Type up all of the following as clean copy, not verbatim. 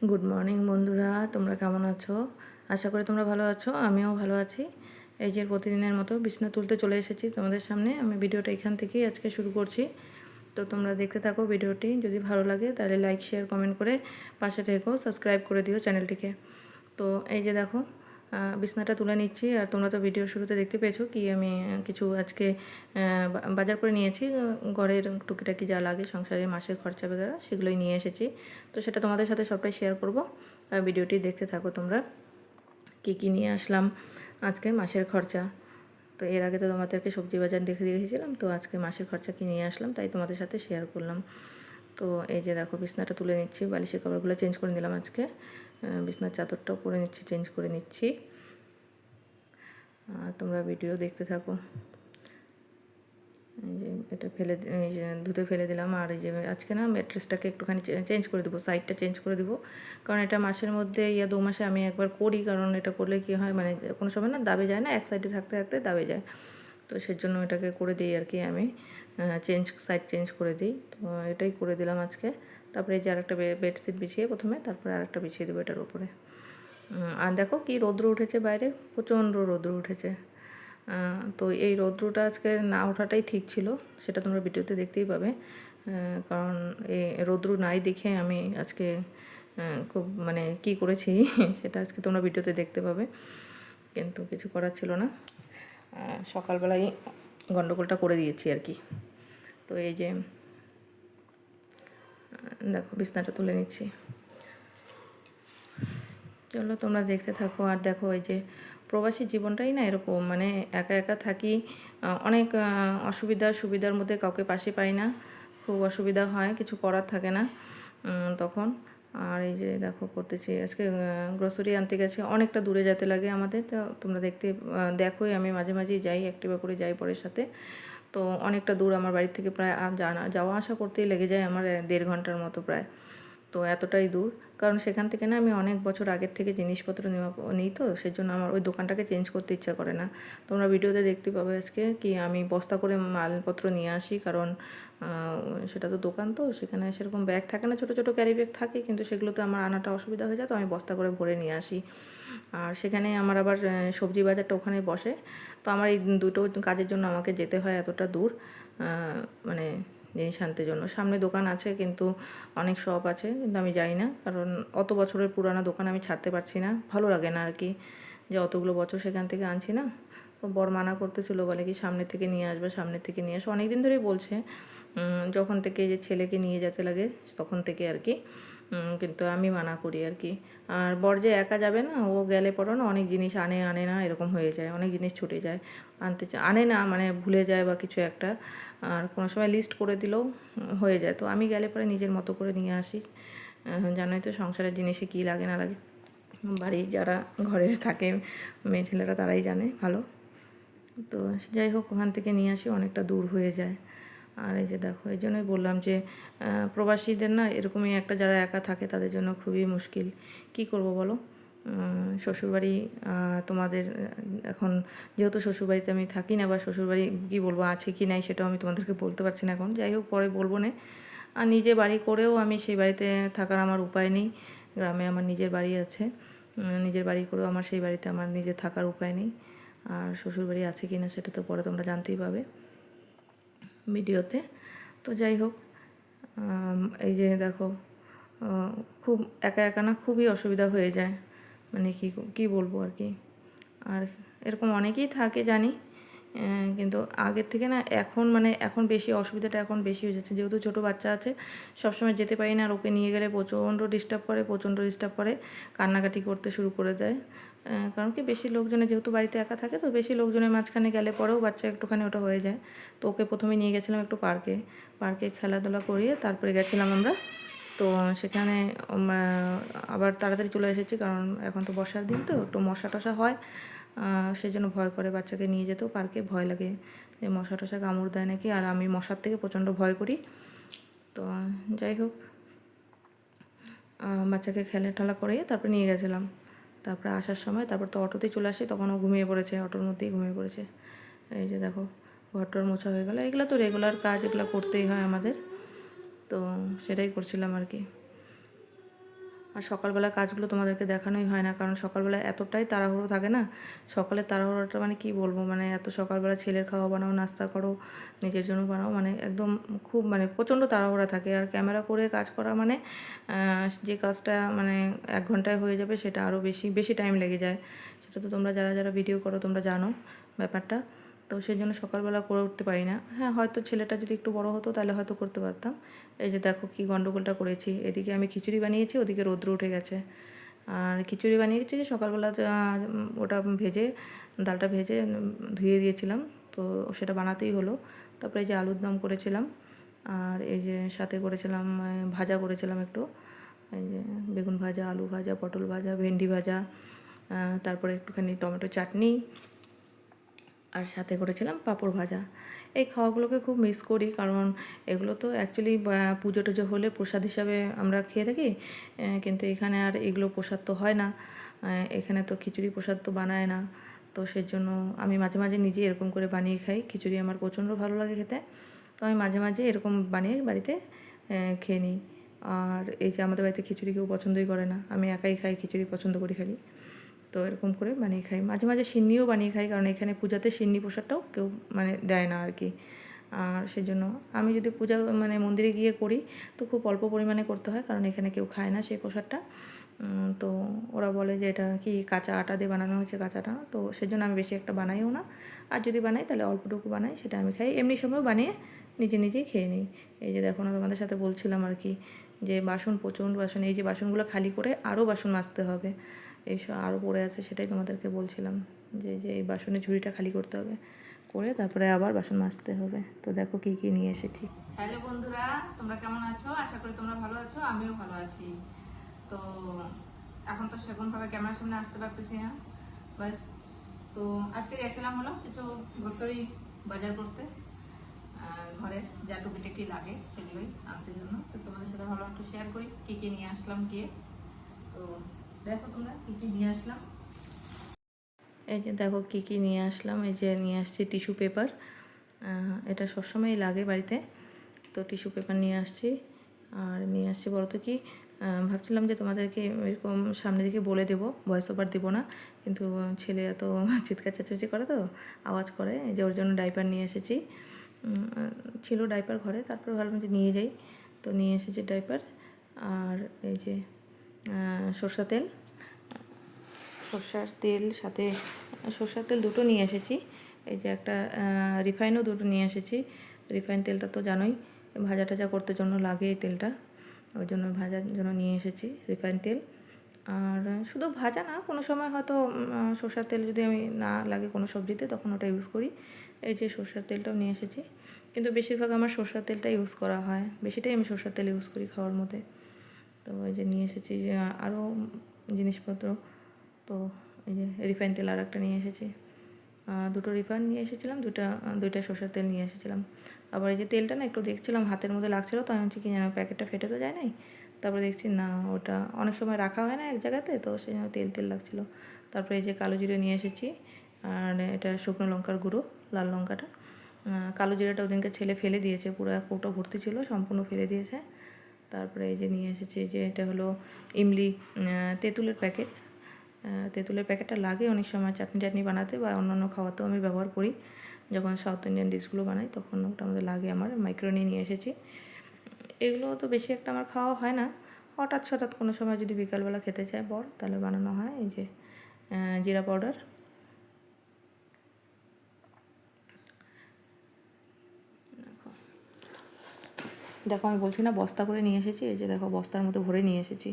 Good morning বন্ধুরা, তোমরা কেমন আছো? আশা করি তোমরা ভালো আছো। আমিও ভালো আছি। এই যে প্রতিদিনের মতো বিছানা তুলতে চলে এসেছি তোমাদের সামনে। আমি ভিডিওটা এখান থেকেই আজকে শুরু করছি। তো তোমরা দেখতে থাকো ভিডিওটি। যদি ভালো লাগে তাহলে লাইক শেয়ার কমেন্ট করে পাশে থেকো, সাবস্ক্রাইব করে দিও চ্যানেলটিকে। তো এই যে দেখো বিছানাটা তুলে নিচ্ছি। আর তোমরা তো ভিডিও শুরুতে দেখতে পেয়েছো কি আমি কিছু আজকে বাজার করে নিয়েছি। ঘরের টুকিটাকি যা লাগে সংসারে মাসের খরচা বেগারা সেগুলোই নিয়ে এসেছি। তো সেটা তোমাদের সাথে সবটাই শেয়ার করব। ভিডিওটি দেখতে থাকো তোমরা। কী নিয়ে আসলাম আজকে মাসের খরচা। তো এর আগে তো তোমাদেরকে সবজি বাজার দেখে দিয়েছিলাম। তো আজকে মাসের খরচা কী নিয়ে আসলাম তাই তোমাদের সাথে শেয়ার করলাম। তো এই যে দেখো বিছনাটা তুলে নিচ্ছি, বালিশের কভারগুলো চেঞ্জ করে নিলাম আজকে। বিছনার চাদরটাও পরে নিচ্ছি, চেঞ্জ করে নিচ্ছি। তোমরা ভিডিও দেখতে থাকো। এই যে এটা এই যে ধুতে ফেলে দিলাম। আর এই যে আজকে না ম্যাট্রেসটাকে একটুখানি চেঞ্জ করে দেবো, সাইডটা চেঞ্জ করে দেবো। কারণ এটা মাসের মধ্যে 2 মাসে আমি একবার করি। কারণ এটা করলে কী হয়, মানে কোনো সময় না দাবে যায় না, এক সাইডে থাকতে থাকতে দাবে যায়। তো সেজন্য এটাকে করে দিই আর কি, আমি সাইড চেঞ্জ করে দিই। তো এটাই করে দিলাম আজকে। তারপরে এই যে আরেকটা বেডশিট বিছিয়ে প্রথমে, তারপরে আরেকটা বিছিয়ে দেবো এটার উপরে। আর দেখো কি রৌদ্র উঠেছে বাইরে, প্রচণ্ড রৌদ্র উঠেছে। তো এই রৌদ্রটা আজকে না ওঠাটাই ঠিক ছিল, সেটা তোমরা ভিডিওতে দেখতেই পাবে। কারণ এই রৌদ্র নাই দেখে আমি আজকে খুব মানে কি করেছি সেটা আজকে তোমরা ভিডিওতে দেখতে পাবে। কিন্তু কিছু করার ছিল না, সকালবেলায় গন্ডগোলটা করে দিয়েছি আর কি। তো এই যে দেখো বিছনাটা তুলে নিচ্ছি। চলো তোমরা দেখতে থাকো। আর দেখো এই যে প্রবাসী জীবনটাই না এরকম, মানে একা একা থাকি, অনেক সুবিধার মধ্যে কাউকে পাশে পাই না, খুব অসুবিধা হয়, কিছু করার থাকে না তখন। আর এই যে দেখো করতেছি আজকে গ্রোসারি আনতে গেছে, অনেকটা দূরে যেতে লাগে আমাদের। তো তোমরা দেখোই আমি মাঝে মাঝেই যাই, অ্যাক্টিভা করে যাই পরের সাথে। তো অনেকটা দূর আমার বাড়ির থেকে, প্রায় যাওয়া আসা করতেই লেগে যায় আমার 1.5 ঘন্টার মতো প্রায়। তো এতটাই দূর, কারণ সেখান থেকে না আমি অনেক বছর আগের থেকে জিনিসপত্র নিই। তো সেজন্য আমার ওই দোকানটাকে চেঞ্জ করতে ইচ্ছা করে না। তোমরা ভিডিওতে দেখতে পাবে আজকে কি আমি বস্তা করে মালপত্র নিয়ে আসি। কারণ সেটা তো দোকান, তো সেখানে সেরকম ব্যাগ থাকে না, ছোটো ছোটো ক্যারি ব্যাগ থাকে, কিন্তু সেগুলোতে আমার আনাটা অসুবিধা হয়ে যায়। তো আমি বস্তা করে ভরে নিয়ে আসি। আর সেখানে আমার আবার সবজি বাজারটা ওখানে বসে। তো আমার এই দুটো কাজের জন্য আমাকে যেতে হয় এতটা দূর, মানে জিনিস আনতে জন্য। সামনে দোকান আছে, কিন্তু অনেক শপ আছে, কিন্তু আমি যাই না। কারণ অত বছরের পুরানো দোকান আমি ছাড়তে পারছি না, ভালো লাগে না আর কি, যে অতগুলো বছর সেখান থেকে আনছি না। তো বর মানা করতেছিল, বলে কি সামনে থেকে নিয়ে আসবে, সামনে থেকে নিয়ে আসো, অনেক দিন ধরেই বলছে। যখন থেকে যে ছেলেকে নিয়ে যেতে লাগে তখন থেকে আর কি। কিন্তু আমি মানা করি আর কি। আর বর যে একা যাবে না, ও গেলে পরও না অনেক জিনিস আনে না এরকম হয়ে যায়, অনেক জিনিস ছুটে যায়। আনে না, মানে ভুলে যায় বা কিছু একটা। আর কোনো সময় লিস্ট করে দিলেও হয়ে যায়। তো আমি গেলে পরে নিজের মতো করে নিয়ে আসি। জানোই তো সংসারের জিনিসে কী লাগে না লাগে, বাড়ির যারা ঘরের থাকে মেয়ে ছেলেরা তারাই জানে ভালো। তো যাই হোক, ওখান থেকে নিয়ে আসি, অনেকটা দূর হয়ে যায়। আর এই যে দেখো, এই জন্যই বললাম যে প্রবাসীদের না এরকমই একটা, যারা একা থাকে তাদের জন্য খুবই মুশকিল। কি করব বলো। শ্বশুরবাড়ি তোমাদের এখন যেহেতু শ্বশুরবাড়িতে আমি থাকি না, বা শ্বশুরবাড়ি কী বলবো আছে কি নাই সেটাও আমি তোমাদেরকে বলতে পারছি না এখন। যাই হোক, পরে বলবো না। আর নিজে বাড়ি করেও আমি সেই বাড়িতে থাকার আমার উপায় নেই। গ্রামে আমার নিজের বাড়ি আছে, নিজের বাড়ি করেও আমার সেই বাড়িতে আমার নিজে থাকার উপায় নেই। আর শ্বশুরবাড়ি আছে কি না সেটা তো পরে তোমরা জানতেই পাবে ভিডিওতে। তো যাই হোক, এই যে দেখো খুব একা একা না খুবই অসুবিধা হয়ে যায়, মানে কি বলবো আর কি। আর এরকম অনেকেই থাকে জানি, কিন্তু আগের থেকে না এখন বেশি অসুবিধাটা এখন বেশি হয়ে যাচ্ছে। যেহেতু ছোটো বাচ্চা আছে, সবসময় যেতে পারি না। আর ওকে নিয়ে গেলে প্রচণ্ড ডিস্টার্ব করে, কান্নাকাটি করতে শুরু করে দেয়। কারণ কি বেশি লোকজনে যেহেতু বাড়িতে একা থাকে, তো বেশি লোকজনের মাঝখানে গেলে পরেও বাচ্চা একটুখানি ওটা হয়ে যায়। তো ওকে প্রথমে নিয়ে গেছিলাম একটু পার্কে খেলাধুলা করিয়ে তারপরে গেছিলাম আমরা। তো সেখানে আবার তাড়াতাড়ি চলে এসেছি, কারণ এখন তো বর্ষার দিন, তো একটু মশা টশা হয়। সেই জন্য ভয় করে বাচ্চাকে নিয়ে যেতেও পার্কে, ভয় লাগে যে মশা টশা কামড় দেয় নাকি। আর আমি মশার থেকে প্রচণ্ড ভয় করি। তো যাই হোক, বাচ্চাকে ঠেলা করে তারপরে নিয়ে গেছিলাম। তারপরে আসার সময় তারপর তো অটোতেই চলে আসি, তখন ও ঘুমিয়ে পড়েছে, অটোর মধ্যেই ঘুমিয়ে পড়েছে। এই যে দেখো ঘরটার মোছা হয়ে গেলো। এগুলো তো রেগুলার কাজ, এগুলো করতেই হয় আমাদের। তো সেটাই করছিলাম আর কি। আর সকালবেলার কাজগুলো তোমাদেরকে দেখানোই হয় না, কারণ সকালবেলা এতটাই তাড়াহুড়ো থাকে না। সকালের তাড়াহুড়োটা মানে কি বলবো, মানে এত সকালবেলা ছেলের খাওয়া বানাও, নাস্তা করো, নিজের জন্য বানাও, মানে একদম খুব মানে প্রচণ্ড তাড়াহুড়া থাকে। আর ক্যামেরা করে কাজ করা মানে যে কাজটা মানে 1 ঘন্টায় হয়ে যাবে সেটা আরও বেশি বেশি টাইম লেগে যায়। সেটা তো তোমরা যারা যারা ভিডিও করো তোমরা জানো ব্যাপারটা। তো সেই জন্য সকালবেলা করে উঠতে পারি না। হ্যাঁ, হয়তো ছেলেটা যদি একটু বড় হতো তাহলে হয়তো করতে পারতাম। এই যে দেখো কি গন্ডগোলটা করেছি, এদিকে আমি খিচুড়ি বানিয়েছি, ওদিকে রৌদ্র উঠে গেছে। আর খিচুড়ি বানিয়েছি যে সকালবেলা ওটা ভেজে, ডালটা ভেজে ধুয়ে দিয়েছিলাম, তো সেটা বানাতেই হলো। তারপরে এই যে আলুর দম করেছিলাম, আর এই যে সাথে করেছিলাম ভাজা করেছিলাম একটু, এই যে বেগুন ভাজা, আলু ভাজা, পটল ভাজা, ভেন্ডি ভাজা, তারপরে একটুখানি টমেটো চাটনি, আর সাথে করেছিলাম পাঁপড় ভাজা। এই খাওয়াগুলোকে খুব মিস করি, কারণ এগুলো তো অ্যাকচুয়ালি পুজো টুজো হলে প্রসাদ হিসাবে আমরা খেয়ে থাকি, কিন্তু এখানে আর এগুলো প্রসাদ তো হয় না। এখানে তো খিচুড়ি প্রসাদ তো বানায় না। তো সেজন্য আমি মাঝে মাঝে নিজে এরকম করে বানিয়ে খাই। খিচুড়ি আমার প্রচণ্ড ভালো লাগে খেতে, তো আমি মাঝে মাঝে এরকম বানিয়ে বাড়িতে খেয়ে নিই। আর এই যে আমাদের বাড়িতে খিচুড়ি কেউ পছন্দই করে না, আমি একাই খাই, খিচুড়ি পছন্দ করি খালি। তো এরকম করে বানিয়ে খাই, মাঝে মাঝে সিন্নিও বানিয়ে খাই, কারণ এখানে পূজাতে সিন্নি প্রসাদটাও কেউ মানে দেয় না আর কি। আর সেই জন্য আমি যদি পূজা মানে মন্দিরে গিয়ে করি তো খুব অল্প পরিমাণে করতে হয়, কারণ এখানে কেউ খায় না সেই প্রসাদটা। তো ওরা বলে যে এটা কি কাঁচা আটা দিয়ে বানানো হয়েছে, কাঁচা আটা, তো সেই জন্য আমি বেশি একটা বানাইও না। আর যদি বানাই তাহলে অল্পটুকু বানাই, সেটা আমি খাই। এমনি সময় বানিয়ে নিজে নিজেই খেয়ে নিই। এই যে দেখো না, তোমাদের সাথে বলছিলাম আর কি, যে বাসন প্রচণ্ড বাসন, এই যে বাসনগুলো খালি করে আরও বাসন মাজতে হবে, এইসব আরও পড়ে আছে, সেটাই তোমাদেরকে বলছিলাম, যে যে এই বাসনের ঝুড়িটা খালি করতে হবে, করে তারপরে আবার বাসন মাজতে হবে। তো দেখো কী কী নিয়ে এসেছি। হ্যালো বন্ধুরা, তোমরা কেমন আছো? আশা করি তোমরা ভালো আছো, আমিও ভালো আছি। তো এখন তো সেরকমভাবে ক্যামেরার সামনে আসতে পারতেছি না, বাস। তো আজকে গেছিলাম হলো কিছু গ্রোসারি বাজার করতে, ঘরের যা টুকিটাকি লাগে সেগুলোই আনতে জন্য। তো তোমাদের সাথে ভালো একটু শেয়ার করি কী কী নিয়ে আসলাম গিয়ে। তো দেখো তোমরা কী কী নিয়ে আসলাম। এই যে দেখো কী কী নিয়ে আসলাম। এই যে নিয়ে আসছি টিস্যু পেপার, এটা সবসময়ই লাগে বাড়িতে, তো টিস্যু পেপার নিয়ে আসছি। আর নিয়ে আসছি বলতো কি, ভাবছিলাম যে তোমাদেরকে এরকম সামনে দিকে বলে দেবো, ভয়েস ওভার দেবো না, কিন্তু ছেলে এত চিৎকার চেঁচামেচি করে, তো আওয়াজ করে। এই যে ওর জন্য ডাইপার নিয়ে এসেছি, ছিল ডাইপার ঘরে, তারপরে ভাবলাম যে নিয়ে যাই, তো নিয়ে এসেছি ডাইপার। আর এই যে সরষা তেল, সর্ষার তেল, সাথে সর্ষার তেল দুটো নিয়ে এসেছি। এই যে একটা রিফাইনও দুটো নিয়ে এসেছি। রিফাইন তেলটা তো জানোই ভাজা টাজা করতে জন্য লাগে এই তেলটা, ওই জন্য ভাজার জন্য নিয়ে এসেছি রিফাইন তেল। আর শুধু ভাজা না, কোনো সময় হয়তো সর্ষার তেল যদি আমি না লাগে কোনো সবজিতে তখন ওটা ইউজ করি। এই যে সর্ষার তেলটাও নিয়ে এসেছি, কিন্তু বেশিরভাগ আমার সর্ষার তেলটা ইউজ করা হয়, বেশিটাই আমি সর্ষার তেল ইউজ করি খাওয়ার মধ্যে। তো এই যে নিয়ে এসেছি যে আরও জিনিসপত্র। তো এই যে রিফাইন তেল আর একটা নিয়ে এসেছি, দুটো রিফাইন নিয়ে এসেছিলাম, দুইটা সর্ষের তেল নিয়ে এসেছিলাম। আবার এই যে তেলটা না একটু দেখছিলাম হাতের মধ্যে লাগছিলো, তো আমি হচ্ছে কি যেন প্যাকেটটা ফেটে তো যায় নাই, তারপরে দেখছি না ওটা অনেক সময় রাখা হয় না এক জায়গাতে, তো সেই জন্য তেল তেল লাগছিলো। তারপরে এই যে কালো জিরে নিয়ে এসেছি, আর এটা শুকনো লঙ্কার গুঁড়ো, লাল লঙ্কাটা। কালো জিরাটা ওদিনকে ছেলে ফেলে দিয়েছে, পুরো কৌটো ভর্তি ছিল, সম্পূর্ণ ফেলে দিয়েছে। তারপরে এই যে নিয়ে এসেছি যে এটা হলো ইমলি, তেঁতুলের প্যাকেট। তেঁতুলের প্যাকেটটা লাগে অনেক সময় চাটনি টাটনি বানাতে বা অন্যান্য খাওয়াতেও আমি ব্যবহার করি, যখন সাউথ ইন্ডিয়ান ডিশগুলো বানাই তখন ওটা আমাদের লাগে। আমার মাইক্রোনি নিয়ে এসেছি। এগুলো তো বেশি একটা আমার খাওয়া হয় না, হঠাৎ হঠাৎ কোনো সময় যদি বিকালবেলা খেতে চায় বর তাহলে বানানো হয়। এই যে জিরা পাউডার, দেখো আমি বলছি না বস্তা করে নিয়ে এসেছি, এই যে দেখো বস্তার মধ্যে ভরে নিয়ে এসেছি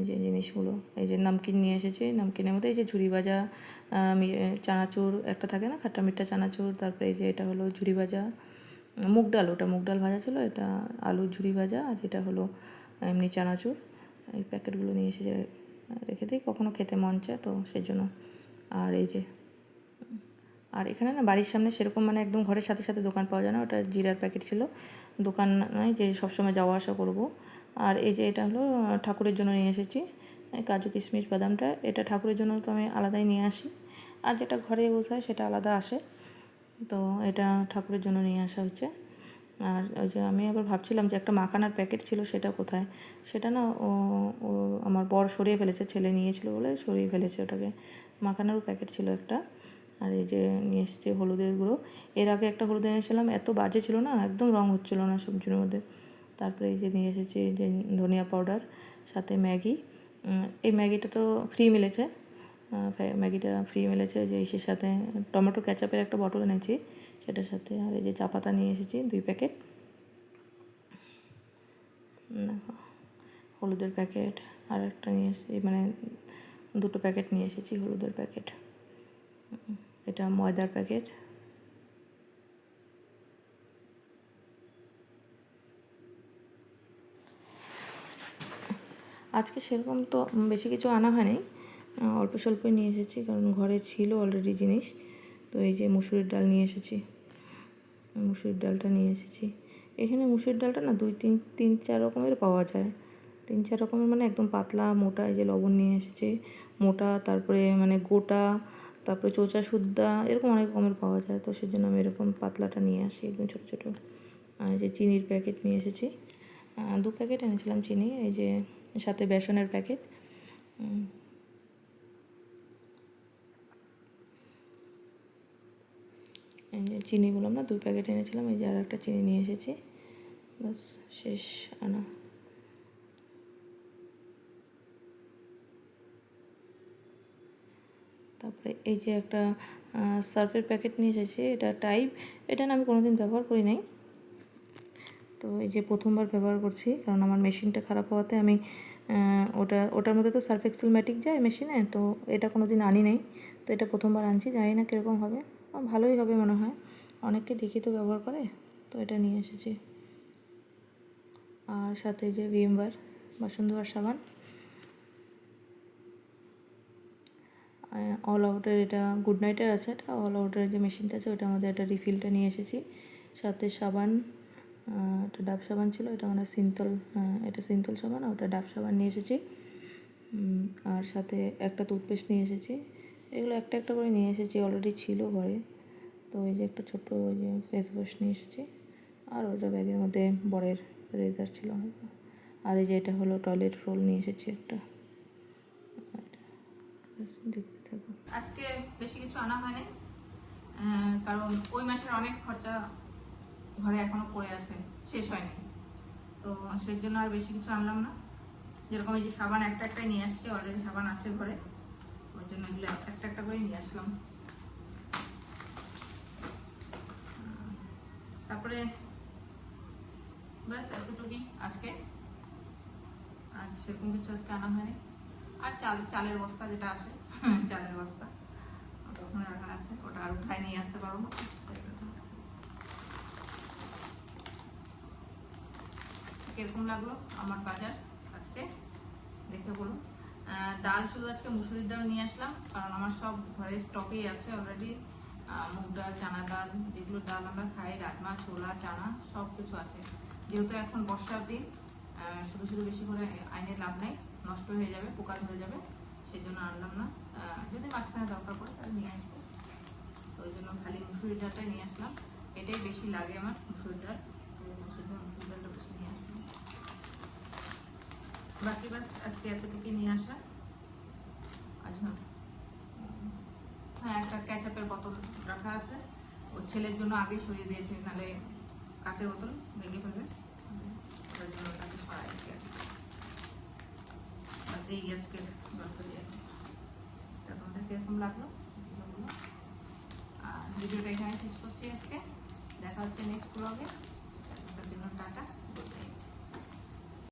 যে জিনিসগুলো। এই যে নামকিন নিয়ে এসেছি, নামকিনের মধ্যে এই যে ঝুরি ভাজা, চানাচুর একটা থাকে না খাট্টা মিঠা চানাচুর, তারপরে এই যে এটা হলো ঝুরি ভাজা, মুগ ডাল, ওটা মুগ ডাল ভাজা ছিল, এটা আলুর ঝুরি ভাজা, আর এটা হলো এমনি চানাচুর। এই প্যাকেটগুলো নিয়ে এসেছি, রেখে দিই কখনও খেতে মন চায় তো সেই জন্য। আর এই যে, আর এখানে না বাড়ির সামনে সেরকম মানে একদম ঘরের সাথে সাথে দোকান পাওয়া যায় না, ওটা জিরার প্যাকেট ছিল, দোকান নয় যে সবসময় যাওয়া আসা করব। আর এই যে এটা হলো ঠাকুরের জন্য নিয়ে এসেছি, কাজু কিশমিশ বাদামটা, এটা ঠাকুরের জন্য তো আমি আলাদাই নিয়ে আসি, আর যেটা ঘরে ইউজ হয় সেটা আলাদা আসে, তো এটা ঠাকুরের জন্য নিয়ে আসা হচ্ছে। আর ওই যে আমি আবার ভাবছিলাম যে একটা মাখানার প্যাকেট ছিল সেটা কোথায়, সেটা না ও আমার বর সরিয়ে ফেলেছে, ছেলে নিয়েছিল বলে সরিয়ে ফেলেছে ওটাকে। মাখানারও প্যাকেট ছিল একটা। আর এই যে নিয়ে এসেছি হলুদের গুঁড়ো। এর আগে একটা হলুদ এনেছিলাম, এত বাজে ছিল না, একদম রঙ হচ্ছিল না সবজির মধ্যে। তারপরে এই যে নিয়ে এসেছি যে ধনিয়া পাউডার, সাথে ম্যাগি। এই ম্যাগিটা তো ফ্রি মিলেছে, ম্যাগিটা ফ্রি মিলেছে যে ইসের সাথে। টমেটো ক্যাচাপের একটা বটল এনেছি সেটার সাথে। আর এই যে চা পাতা নিয়ে এসেছি 2 প্যাকেট। হলুদের প্যাকেট আর একটা নিয়ে এসেছি, মানে 2টো প্যাকেট নিয়ে এসেছি হলুদের প্যাকেট। এটা ময়দার প্যাকেট। আজকে সেরকম তো বেশি কিছু আনা হয়নি, অল্প স্বল্পই নিয়ে এসেছি, কারণ ঘরে ছিল অলরেডি জিনিস। তো এই যে মুসুরির ডাল নিয়ে এসেছি, মুসুরির ডালটা নিয়ে এসেছি। এখানে মুসুরির ডালটা না 2-3-4 রকমের পাওয়া যায়। 3-4 রকমের মানে একদম পাতলা মোটা। এই যে লবণ নিয়ে এসেছি মোটা, তারপরে মানে গোটা, তারপরে চোচা সুদ্দা, এরকম অনেক রকমের পাওয়া যায়। তো সেজন্য আমি এরকম পাতলাটা নিয়ে আসি, একদম ছোটো ছোটো। আর এই যে চিনির প্যাকেট নিয়ে এসেছি, 2 প্যাকেট এনেছিলাম চিনি। এই যে সাথে বেসনের প্যাকেট। এই যে চিনি বললাম না, 2 প্যাকেট এনেছিলাম। এই যে আর একটা চিনি নিয়ে এসেছি, বাস শেষ আনা। তারপরে এই যে একটা সার্ফের প্যাকেট নিয়ে এসেছি, এটা টাইপ। এটা না আমি কোনোদিন ব্যবহার করি নাই, তো এই যে প্রথমবার ব্যবহার করছি, কারণ আমার মেশিনটা খারাপ হওয়াতে আমি ওটার মধ্যে তো সার্ফ এক্সেল ম্যাটিক যায় মেশিনে, তো এটা কোনো দিন আনি নাই। তো এটা প্রথমবার আনছি, জানি না কীরকম হবে, ভালোই হবে মনে হয়, অনেককে দেখি তো ব্যবহার করে, তো এটা নিয়ে এসেছি। আর সাথে যে ভিমবার বাসন ধোয়ার সাবান, অল আউটের, এটা গুড নাইটের আছে, এটা অল আউটের যে মেশিনটা আছে ওটা আমাদের একটা রিফিলটা নিয়ে এসেছি। সাথে সাবান, এটা ডাব সাবান ছিল, এটা মানে সিন্তল, এটা সিন্তল সাবান, আর ওটা ডাব সাবান নিয়ে এসেছি। আর সাথে একটা টুথপেস্ট নিয়ে এসেছি। এগুলো একটা একটা করে নিয়ে এসেছি, অলরেডি ছিল ঘরে। তো এই যে একটা ছোট্ট ওই যে ফেস ওয়াশ নিয়ে এসেছি। আর ওটা ব্যাগের মধ্যে বরের রেজার ছিল হয়তো। আর এই যে এটা হলো টয়লেট রোল নিয়ে এসেছি একটা। দেখতে থাকো। আজকে বেশি কিছু আনা হয়নি, কারণ ওই মাসের অনেক খরচা ঘরে এখনো পড়ে আছে, শেষ হয়নি। তো সেই জন্য আর বেশি কিছু আনলাম না। যেরকম এই যে সাবান একটা একটাই নিয়ে আসছি, অলরেডি সাবান আছে ঘরে, ওই জন্য এগুলো একটা একটা করে নিয়ে আসলাম। তারপরে ব্যাস এতটুকুই আজকে, আর সেরকম কিছু আজকে আনা হয়নি। আর চালের বস্তা যেটা আসে, চালের বস্তা ওটা ওখানে রাখা আছে, ওটা আর উঠায় নিয়ে আসতে পারবো না। কিরকম লাগলো আমার বাজার আজকে দেখে বলুন। ডাল শুধু আজকে মুসুরির ডাল নিয়ে আসলাম, কারণ আমার সব ঘরে স্টকেই আছে অলরেডি। মুগ ডাল, চানা ডাল, যেগুলো ডাল আমরা খাই, রাজমা, ছোলা, চানা, সব কিছু আছে। যেহেতু এখন বর্ষার দিন, শুধু শুধু বেশি করে আইনের লাভ নেই, নষ্ট হয়ে যাবে, পোকা ধরে যাবে, সেই জন্য আনলাম না। যদি মাঝখানে দরকার পড়ে তাহলে নিয়ে আসবো। তো ওই জন্য খালি মুসুরির ডালটাই নিয়ে আসলাম, এটাই বেশি লাগে আমার, মুসুরির ডাল। তো মুসুরির ডালটা বেশি নিয়ে আসলাম। বাকি বাস আজকে এতটুকুই নিয়ে আসা। আচ্ছা, হ্যাঁ, একটা ক্যাচআপের বোতল রাখা আছে, ওর ছেলের জন্য আগে সরিয়ে দিয়েছে, নাহলে কাঁচের বোতল ভেঙে ফেলবে, ওটার জন্য ওটাকে সরাইছি। বাস এই আজকের গ্রসারি আইটেম। এটা তোমাদের কিরকম লাগলো বলো। আর ভিডিওটা এখানে শেষ করছি আজকে, দেখা হচ্ছে নেক্সট ব্লগে। Tata, good night.